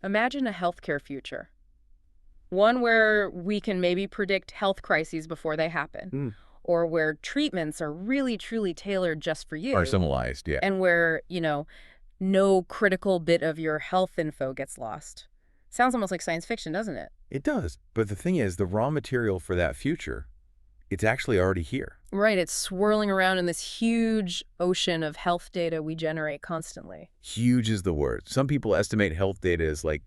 Imagine a healthcare future. One where we can maybe predict health crises before they happen, Hmm. or where treatments are really, truly tailored just for you, Personalized, yeah. and where, no critical bit of your health info gets lost. Sounds almost like science fiction, doesn't it? It does. But the thing is, the raw material for that future, it's actually already here. Right, it's swirling around in this huge ocean of health data we generate constantly. Huge is the word. Some people estimate health data is like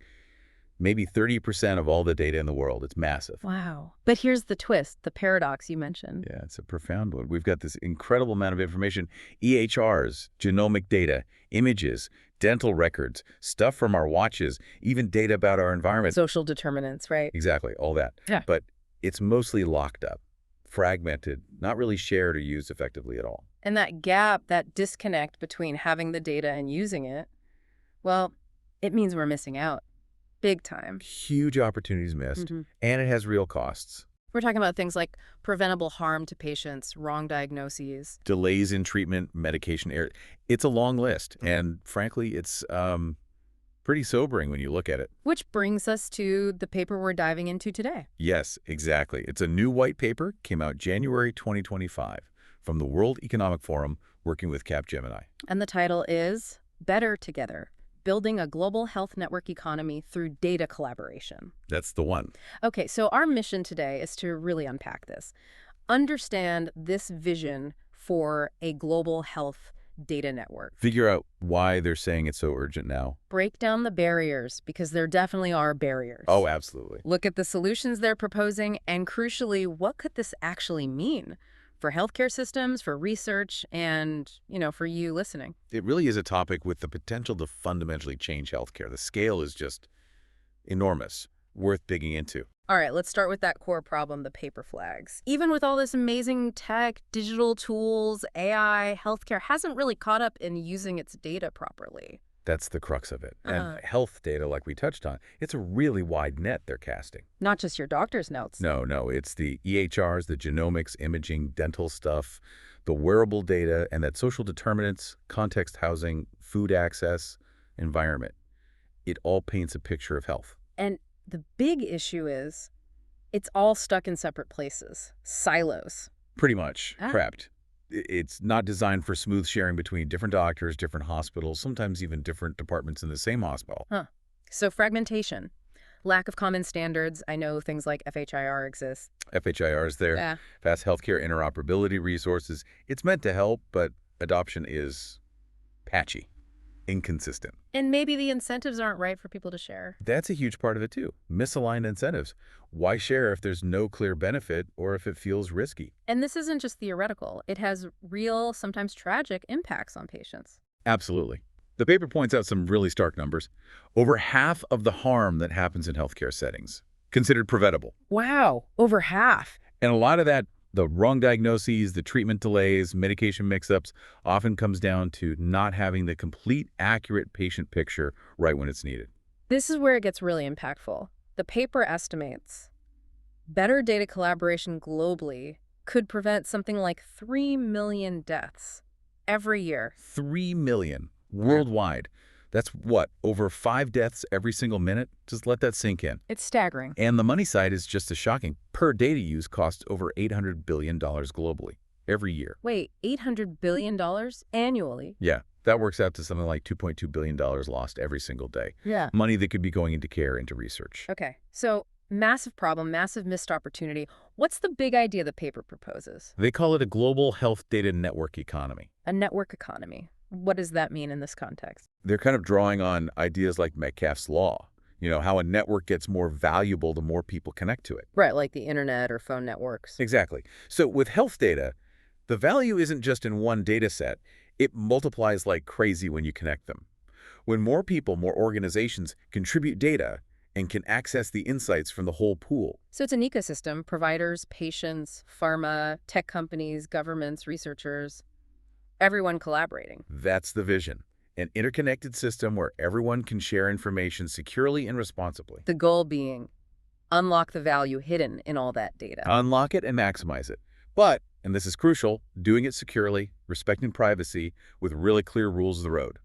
maybe 30% of all the data in the world. It's massive. Wow. But here's the twist, the paradox you mentioned. Yeah, it's a profound one. We've got this incredible amount of information, EHRs, genomic data, images, dental records, stuff from our watches, even data about our environment. Social determinants, right? Exactly, all that. Yeah. But it's mostly locked up, fragmented, not really shared or used effectively at all. And that gap, that disconnect between having the data and using it, well, it means we're missing out. Big time. Huge opportunities missed, and it has real costs. We're talking about things like preventable harm to patients, wrong diagnoses. Delays in treatment, medication error. It's a long list, and frankly, it's pretty sobering when you look at it. Which brings us to the paper we're diving into today. Yes, exactly. It's a new white paper, came out January 2025, from the World Economic Forum, working with Capgemini. And the title is Better Together: Building a Global Health Network Economy Through Data Collaboration. That's the one. Okay, so our mission today is to really unpack this. Understand this vision for a global health data network. Figure out why they're saying it's so urgent now. Break down the barriers, because there definitely are barriers. Oh, absolutely. Look at the solutions they're proposing, and crucially, what could this actually mean for healthcare systems, for research, and, for you listening? It really is a topic with the potential to fundamentally change healthcare. The scale is just enormous, worth digging into. All right, let's start with that core problem, the paper flags. Even with all this amazing tech, digital tools, AI, healthcare hasn't really caught up in using its data properly. That's the crux of it. And health data, like we touched on, it's a really wide net they're casting. Not just your doctor's notes. No, it's the EHRs, the genomics, imaging, dental stuff, the wearable data, and that social determinants, context housing, food access, environment. It all paints a picture of health. And the big issue is it's all stuck in separate places, silos. Pretty much prepped. It's not designed for smooth sharing between different doctors, different hospitals, sometimes even different departments in the same hospital. So fragmentation, lack of common standards. I know things like FHIR exist. FHIR is there. Yeah. Fast healthcare interoperability resources. It's meant to help, but adoption is patchy, inconsistent. And maybe the incentives aren't right for people to share. That's a huge part of it too. Misaligned incentives. Why share if there's no clear benefit or if it feels risky? And this isn't just theoretical. It has real, sometimes tragic impacts on patients. Absolutely. The paper points out some really stark numbers. Over half of the harm that happens in healthcare settings considered preventable. Wow, over half. And a lot of that, the wrong diagnoses, the treatment delays, medication mix-ups, often comes down to not having the complete, accurate patient picture right when it's needed. This is where it gets really impactful. The paper estimates better data collaboration globally could prevent something like 3 million deaths every year. 3 million worldwide. That's what, over 5 deaths every single minute? Just let that sink in. It's staggering. And the money side is just as shocking. Per data use costs over $800 billion globally every year. Wait, $800 billion annually? Yeah, that works out to something like $2.2 billion lost every single day. Yeah. Money that could be going into care, into research. Okay, so massive problem, massive missed opportunity. What's the big idea the paper proposes? They call it a global health data network economy. A network economy. What does that mean in this context? They're kind of drawing on ideas like Metcalfe's law. You know, how a network gets more valuable the more people connect to it. Right, like the internet or phone networks. Exactly. So with health data, the value isn't just in one data set. It multiplies like crazy when you connect them. When more people, more organizations contribute data and can access the insights from the whole pool. So it's an ecosystem, providers, patients, pharma, tech companies, governments, researchers, everyone collaborating. That's the vision. An interconnected system where everyone can share information securely and responsibly. The goal being unlock the value hidden in all that data. Unlock it and maximize it. But, and this is crucial, doing it securely, respecting privacy, with really clear rules of the road.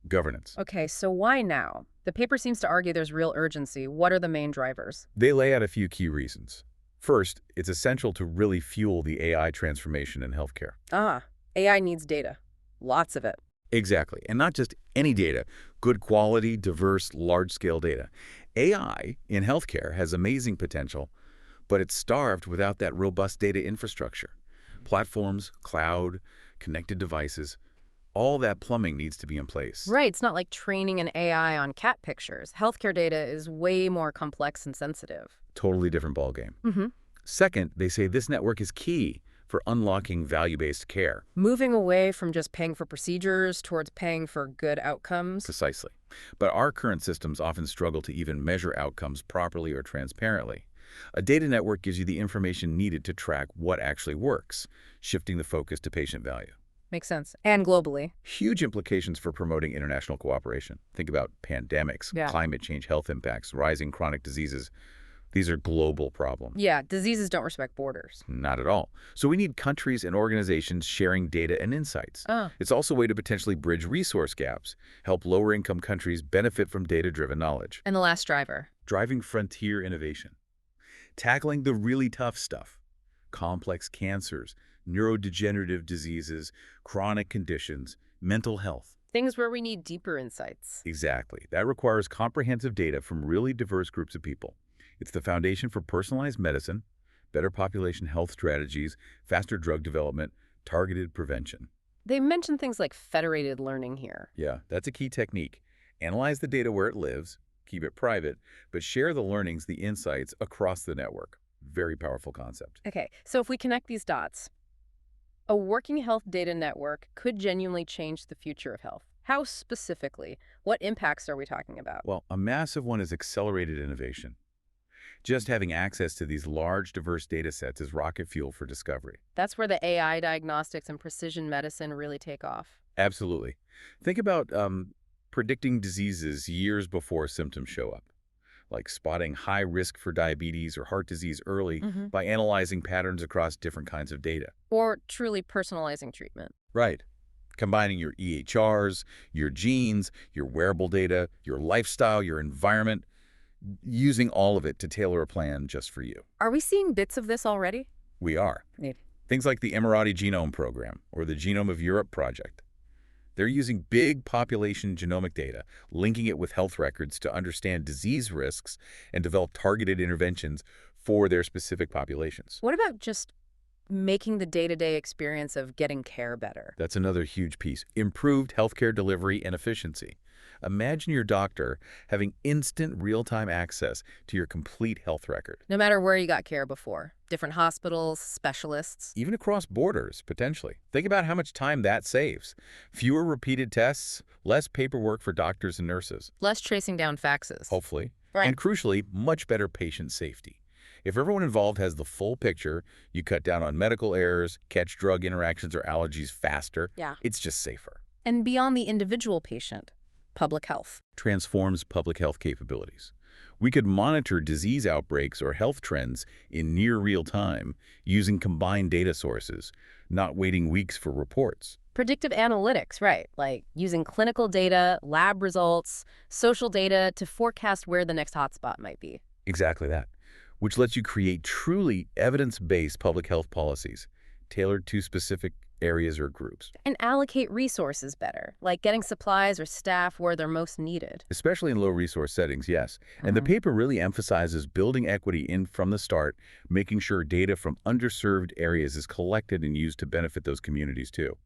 Governance. Okay, so why now? The paper seems to argue there's real urgency. What are the main drivers? They lay out a few key reasons. First, it's essential to really fuel the AI transformation in healthcare. Ah, AI needs data. Lots of it. Exactly. And not just any data, good quality, diverse, large-scale data. AI in healthcare has amazing potential, but it's starved without that robust data infrastructure. Platforms, cloud, connected devices, all that plumbing needs to be in place. Right, it's not like training an AI on cat pictures. Healthcare data is way more complex and sensitive. Totally different ballgame. Mm-hmm. Second, they say this network is key for unlocking value-based care. Moving away from just paying for procedures towards paying for good outcomes. Precisely. But our current systems often struggle to even measure outcomes properly or transparently. A data network gives you the information needed to track what actually works, shifting the focus to patient value. Makes sense. And globally. Huge implications for promoting international cooperation. Think about pandemics, Yeah. climate change, health impacts, rising chronic diseases. These are global problems. Yeah, diseases don't respect borders. Not at all. So we need countries and organizations sharing data and insights. Oh, It's also a way to potentially bridge resource gaps, help lower-income countries benefit from data-driven knowledge. and the last driver. Driving frontier innovation. Tackling the really tough stuff. Complex cancers, neurodegenerative diseases, chronic conditions, mental health. Things where we need deeper insights. Exactly. That requires comprehensive data from really diverse groups of people. It's the foundation for personalized medicine, better population health strategies, faster drug development, targeted prevention. They mention things like federated learning here. Yeah, that's a key technique. Analyze the data where it lives, keep it private, but share the learnings, the insights across the network. Very powerful concept. Okay, so if we connect these dots, a working health data network could genuinely change the future of health. How specifically? What impacts are we talking about? Well, a massive one is accelerated innovation. Just having access to these large, diverse data sets is rocket fuel for discovery. That's where the AI diagnostics and precision medicine really take off. Absolutely. Think about predicting diseases years before symptoms show up, like spotting high risk for diabetes or heart disease early by analyzing patterns across different kinds of data. Or truly personalizing treatment. Right. Combining your EHRs, your genes, your wearable data, your lifestyle, your environment, using all of it to tailor a plan just for you. Are we seeing bits of this already? We are. Neat. Things like the Emirati Genome Program or the Genome of Europe project. They're using big population genomic data, linking it with health records to understand disease risks and develop targeted interventions for their specific populations. What about just making the day-to-day experience of getting care better? That's another huge piece. Improved healthcare delivery and efficiency. Imagine your doctor having instant real-time access to your complete health record. No matter where you got care before. Different hospitals, specialists. Even across borders, potentially. Think about how much time that saves. Fewer repeated tests, less paperwork for doctors and nurses. Less tracing down faxes. Hopefully. Right. And crucially, much better patient safety. If everyone involved has the full picture, you cut down on medical errors, catch drug interactions or allergies faster. Yeah. It's just safer. And beyond the individual patient, public health. Transforms public health capabilities. We could monitor disease outbreaks or health trends in near real time using combined data sources, not waiting weeks for reports. Predictive analytics, right, like using clinical data, lab results, social data to forecast where the next hotspot might be. Exactly that, which lets you create truly evidence-based public health policies tailored to specific areas or groups. And allocate resources better, like getting supplies or staff where they're most needed. Especially in low-resource settings, yes. And the paper really emphasizes building equity in from the start, making sure data from underserved areas is collected and used to benefit those communities too.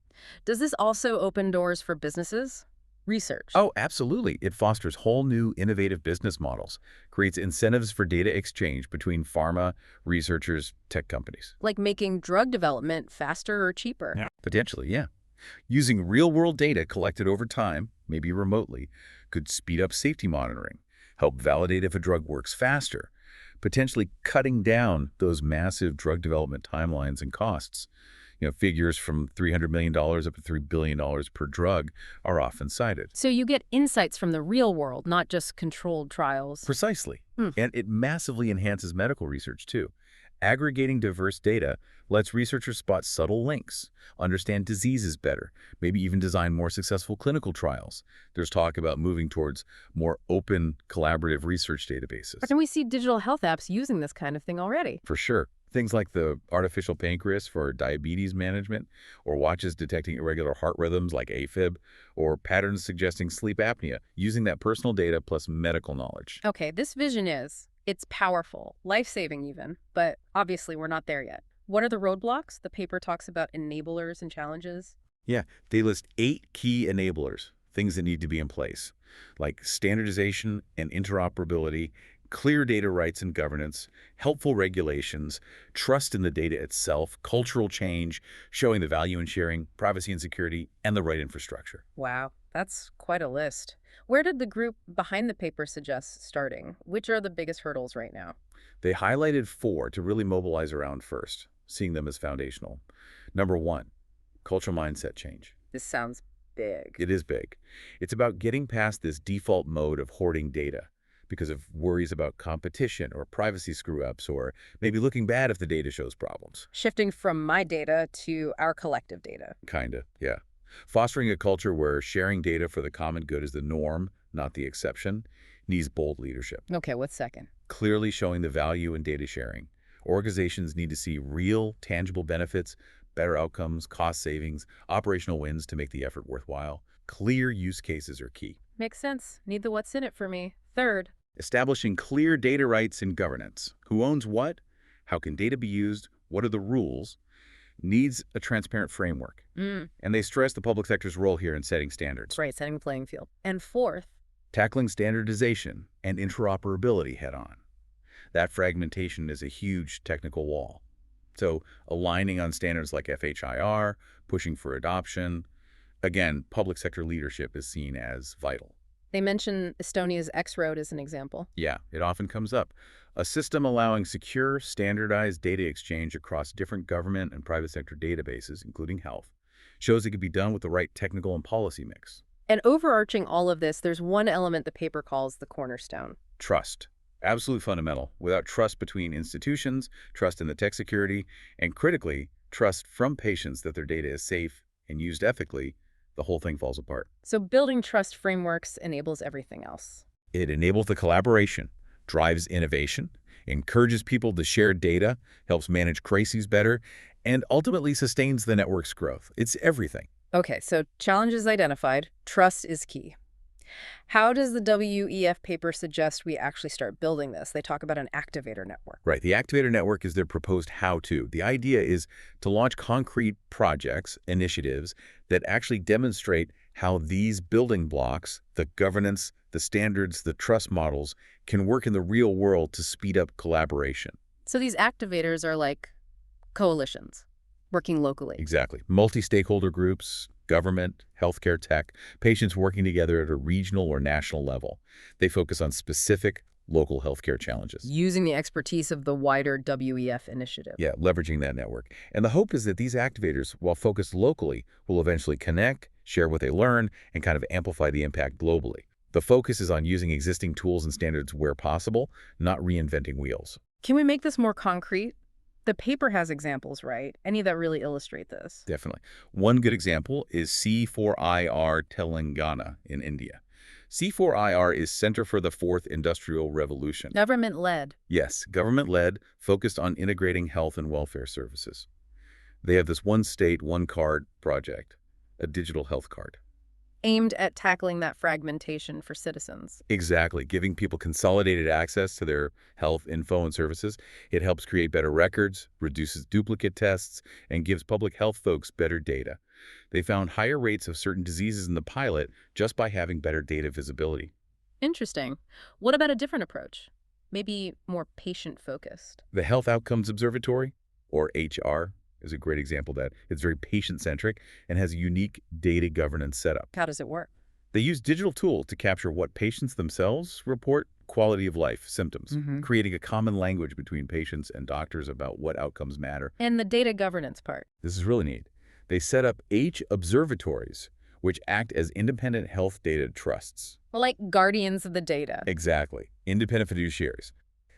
Does this also open doors for businesses? Research. Oh, absolutely. It fosters whole new innovative business models, creates incentives for data exchange between pharma, researchers, tech companies. Like making drug development faster or cheaper. Yeah. Potentially, yeah. Using real-world data collected over time, maybe remotely, could speed up safety monitoring, help validate if a drug works faster, potentially cutting down those massive drug development timelines and costs. Figures from $300 million up to $3 billion per drug are often cited. So you get insights from the real world, not just controlled trials. Precisely. And it massively enhances medical research, too. Aggregating diverse data lets researchers spot subtle links, understand diseases better, maybe even design more successful clinical trials. There's talk about moving towards more open, collaborative research databases. And we see digital health apps using this kind of thing already. For sure. Things like the artificial pancreas for diabetes management, or watches detecting irregular heart rhythms like AFib, or patterns suggesting sleep apnea, using that personal data plus medical knowledge. Okay, this vision it's powerful, life-saving even, but obviously we're not there yet. What are the roadblocks? The paper talks about enablers and challenges. Yeah, they list 8 key enablers, things that need to be in place, like standardization and interoperability, clear data rights and governance, helpful regulations, trust in the data itself, cultural change, showing the value in sharing, privacy and security, and the right infrastructure. Wow, that's quite a list. Where did the group behind the paper suggest starting? Which are the biggest hurdles right now? They highlighted 4 to really mobilize around first, seeing them as foundational. Number 1, cultural mindset change. This sounds big. It is big. It's about getting past this default mode of hoarding data because of worries about competition or privacy screw-ups, or maybe looking bad if the data shows problems. Shifting from my data to our collective data. Kinda, yeah. Fostering a culture where sharing data for the common good is the norm, not the exception, needs bold leadership. Okay, what's second? Clearly showing the value in data sharing. Organizations need to see real, tangible benefits, better outcomes, cost savings, operational wins to make the effort worthwhile. Clear use cases are key. Makes sense. Need the what's in it for me. Third, Establishing clear data rights and governance. Who owns what? How can data be used? What are the rules? Needs a transparent framework. And they stress the public sector's role here in setting standards. right, setting the playing field. And fourth, Tackling standardization and interoperability head-on. That fragmentation is a huge technical wall. So aligning on standards like FHIR, pushing for adoption. Again, public sector leadership is seen as vital. they mention Estonia's X-Road as an example. Yeah, it often comes up. A system allowing secure, standardized data exchange across different government and private sector databases, including health, shows it can be done with the right technical and policy mix. And overarching all of this, there's one element the paper calls the cornerstone. Trust. Absolutely fundamental. Without trust between institutions, trust in the tech security, and critically, trust from patients that their data is safe and used ethically, the whole thing falls apart. So building trust frameworks enables everything else. It enables the collaboration, drives innovation, encourages people to share data, helps manage crises better, and ultimately sustains the network's growth. It's everything. Okay, so challenges identified. Trust is key. How does the WEF paper suggest we actually start building this? They talk about an activator network. Right. The Activator Network is their proposed how-to. The idea is to launch concrete projects, initiatives that actually demonstrate how these building blocks, the governance, the standards, the trust models, can work in the real world to speed up collaboration. So these activators are like coalitions working locally. Exactly. Multi-stakeholder groups, government, healthcare tech, patients working together at a regional or national level. They focus on specific local healthcare challenges. Using the expertise of the wider WEF initiative. Yeah, leveraging that network. And the hope is that these activators, while focused locally, will eventually connect, share what they learn, and kind of amplify the impact globally. The focus is on using existing tools and standards where possible, not reinventing wheels. Can we make this more concrete? The paper has examples, right? Any that really illustrate this. Definitely. One good example is C4IR Telangana in India. C4IR is Center for the Fourth Industrial Revolution. Government-led. Yes, government-led, focused on integrating health and welfare services. They have this one state, one card project, a digital health card. Aimed at tackling that fragmentation for citizens. Exactly, giving people consolidated access to their health info and services. It helps create better records, reduces duplicate tests, and gives public health folks better data. They found higher rates of certain diseases in the pilot just by having better data visibility. Interesting. What about a different approach? Maybe more patient-focused. The Health Outcomes Observatory, or HR, is a great example of that. It's very patient-centric and has a unique data governance setup. How does it work? They use digital tools to capture what patients themselves report, quality of life, symptoms, creating a common language between patients and doctors about what outcomes matter. And the data governance part. This is really neat. They set up observatories, which act as independent health data trusts. Well, like guardians of the data. Exactly. Independent fiduciaries.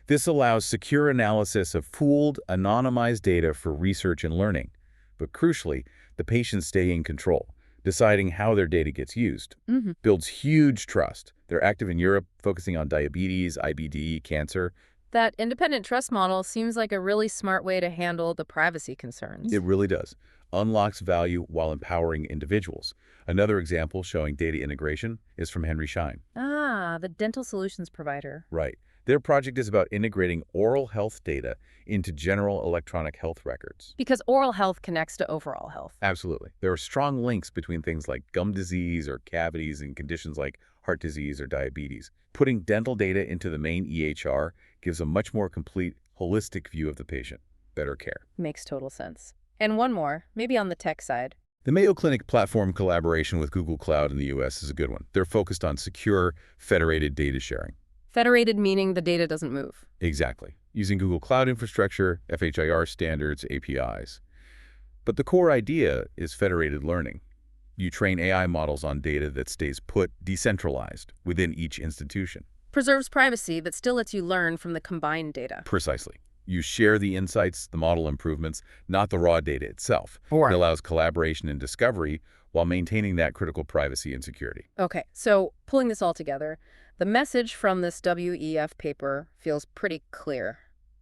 This allows secure analysis of pooled, anonymized data for research and learning. But crucially, the patients stay in control, deciding how their data gets used. Hmm. Builds huge trust. They're active in Europe, focusing on diabetes, IBD, cancer. That independent trust model seems like a really smart way to handle the privacy concerns. It really does. Unlocks value while empowering individuals. Another example showing data integration is from Henry Schein. Ah, the dental solutions provider. Right. Their project is about integrating oral health data into general electronic health records. Because oral health connects to overall health. Absolutely. There are strong links between things like gum disease or cavities and conditions like heart disease or diabetes. Putting dental data into the main EHR gives a much more complete, holistic view of the patient. Better care. Makes total sense. And one more, maybe on the tech side. The Mayo Clinic platform collaboration with Google Cloud in the US is a good one. They're focused on secure, federated data sharing. Federated meaning the data doesn't move. Exactly. Using Google Cloud infrastructure, FHIR standards, APIs. But the core idea is federated learning. You train AI models on data that stays put, decentralized, within each institution. Preserves privacy, but still lets you learn from the combined data. Precisely. You share the insights, the model improvements, not the raw data itself. Right. It allows collaboration and discovery while maintaining that critical privacy and security. Okay, so pulling this all together, the message from this WEF paper feels pretty clear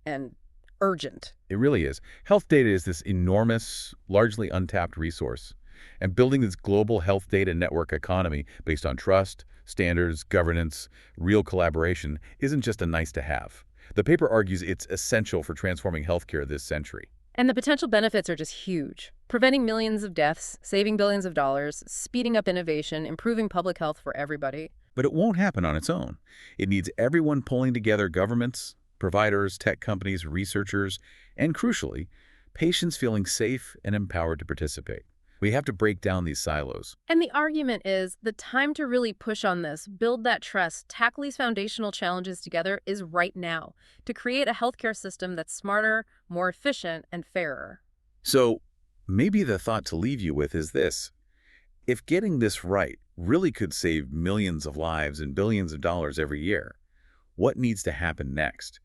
and urgent. It really is. Health data is this enormous, largely untapped resource. And building this global health data network economy based on trust, standards, governance, real collaboration isn't just a nice to have. The paper argues it's essential for transforming healthcare this century. And the potential benefits are just huge. Preventing millions of deaths, saving billions of dollars, speeding up innovation, improving public health for everybody. But it won't happen on its own. It needs everyone pulling together: governments, providers, tech companies, researchers, and crucially, patients feeling safe and empowered to participate. We have to break down these silos. And the argument is the time to really push on this, build that trust, tackle these foundational challenges together is right now to create a healthcare system that's smarter, more efficient, and fairer. So maybe the thought to leave you with is this. If getting this right really could save millions of lives and billions of dollars every year, what needs to happen next?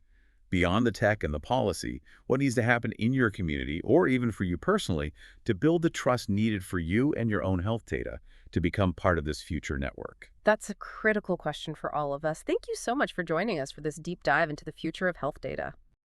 Beyond the tech and the policy, what needs to happen in your community, or even for you personally, to build the trust needed for you and your own health data to become part of this future network? That's a critical question for all of us. Thank you so much for joining us for this deep dive into the future of health data.